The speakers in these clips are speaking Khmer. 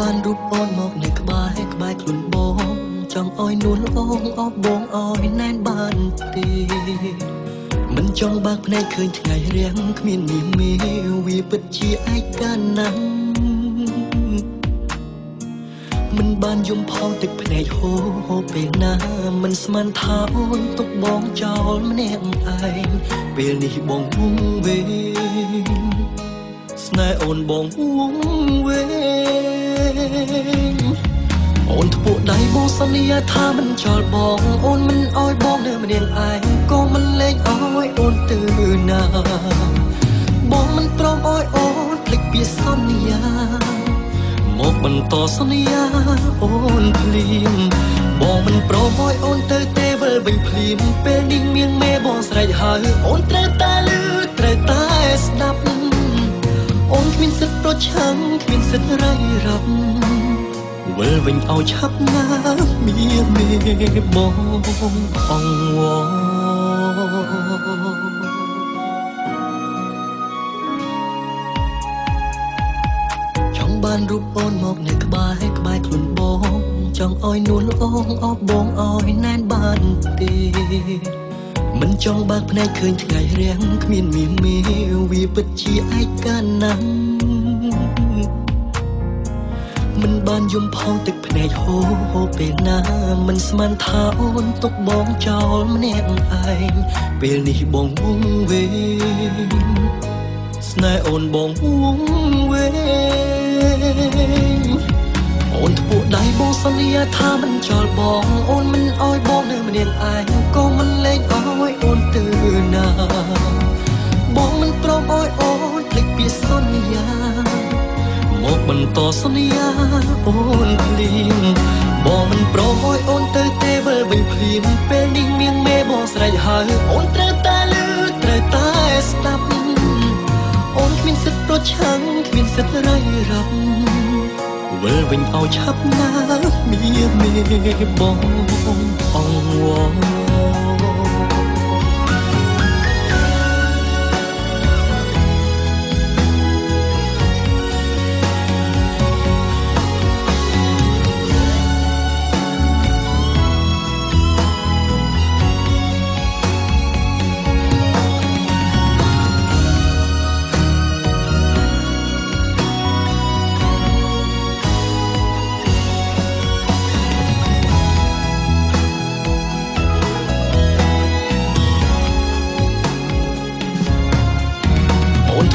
បានរូបអូនមកនៅក្បែរខ្លួនបងចង់ឲ្យនួនអូងអបបងឲ្យណែនបានទេមិនចង់បើកភ្នែកឃើញថ្ងៃរាំងគ្មានមាសមេវាពិតជាឯកាណាស់មិនបានយំផងទឹកភ្នែកហូរពេលណាមិនស្មានថាអូនទុកបងចោលម្នាក់ឯងពេលនេះបងវងវែងស្នេហ៍អូនបងវងវែងអូនធ្ពួកដៃបងសន្យាថាមិនចោលបងអូនមិនអោយបងនៅម្នាក់ឯងក៏មិនលែងអោយអូនទៅណាបងមិនព្រមអោយអូនភ្លេចពីសន្យាមកបន្តសន្យាអូនភ្លាមបងមិនព្រមអោយអូនទៅទេវិលវិញភ្លាមពេលនេះមានមេបងស្រែកហើយអូនត្រូវតែលឺត្រូវតែស្ដាប់អូនគ្មានសិទ្ធិប្រឆាំងគ្មានសិទ្ធិរៃរ៉ាប់វិលវិញឲ្យឆាប់ណាមានមេបងអង្វរចង់បានរូបអូនមកនៅក្បែរខ្លួនបងចង់ឲ្យនួនអូងអបបងឲ្យណែនបានទេមិនចង់បើកភ្នែកឃើញថ្ងៃរាំងគ្មានមាសមេវាពិតជាឯកាណាស់មិនបានយំផងទឹកភ្នែកហូរពេលណាមិនស្មានថាអូនទុកបងចោលម្នាក់ឯងពេលនេះបងវងវែងស្នេហ៍អូនបងវងវែងអូនធ្ពួកដៃបងសន្យាថាមិនចោលបងអូនមិនអោយបងនៅម្នាក់ឯងក៏មិនលែងអោយអូនទៅណាបងមិនព្រមអោយអូនភ្លេចពីសន្យាមកបន្តសន្យាអូនភ្លាមបងមិនព្រមអោយអូនទៅទេវិលវិញភ្លាមពេលនេះមានមេបងស្រែកហើយអូនត្រូវតែលឺត្រូវតែស្ដាប់អូនគ្មានសិទ្ធិប្រឆាំងគ្មានសិទ្ធិរៃរ៉ាប់វិលវិញឲ្យឆាប់ណាមានមេបងអង្វរ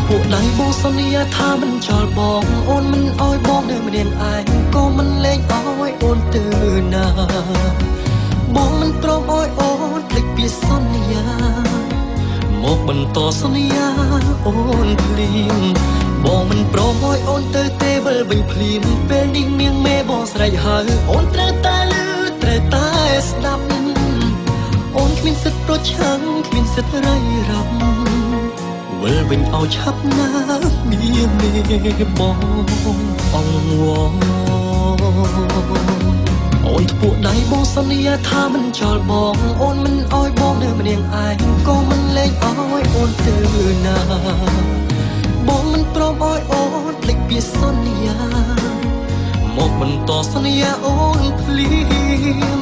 ពួកដៃបងសន្យាថាមិនចោលបងអូនមិនអោយបងនៅម្នាក់ឯងក៏មិនលែងអោយអូនទៅណាបងមិនព្រមអោយអូនភ្លេចពីសន្យាមកបន្តសន្យាអូនភ្លាមបងមិនព្រមអោយអូនទៅទេវិលវិញភ្លាមពេលនេះមានមេបងស្រែកហើយអូនត្រូវតែលឺត្រូវតែស្ដាប់អូនគ្មានសិទ្ធិប្រឆាំងគ្មានសិទ្ធិរៃរ៉ាប់វិលវិញឲ្យឆាប់ណាមានមេបងអង្វរអូនធ្ពួកដៃបងសន្យាថាមិនចោលបងអូនមិនអោយបងនៅម្នាក់ឯងក៏មិនលែងអោយអូនទៅណាបងមិនព្រមអោយអូនភ្លេចពីសន្យាមកបន្តសន្យាអូនភ្លាម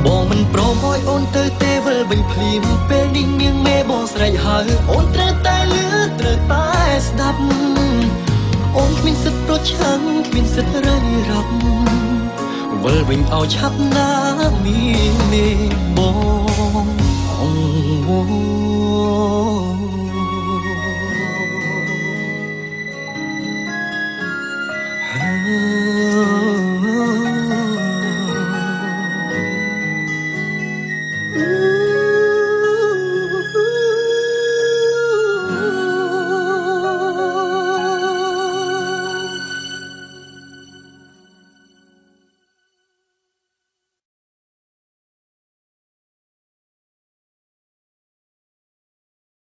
បងមិនព្រមអោយអូនទៅទេវិលវិញភ្លាមពេលនេះមានមេបងស្រែកហើយអូនត្រូវតែលឺត្រូវតែស្ដាប់អូនគ្មានសិទ្ធិប្រឆាំងគ្មានសិទ្ធិរៃរ៉ាប់វិលវិញឲ្យឆាប់ណាមានមេបង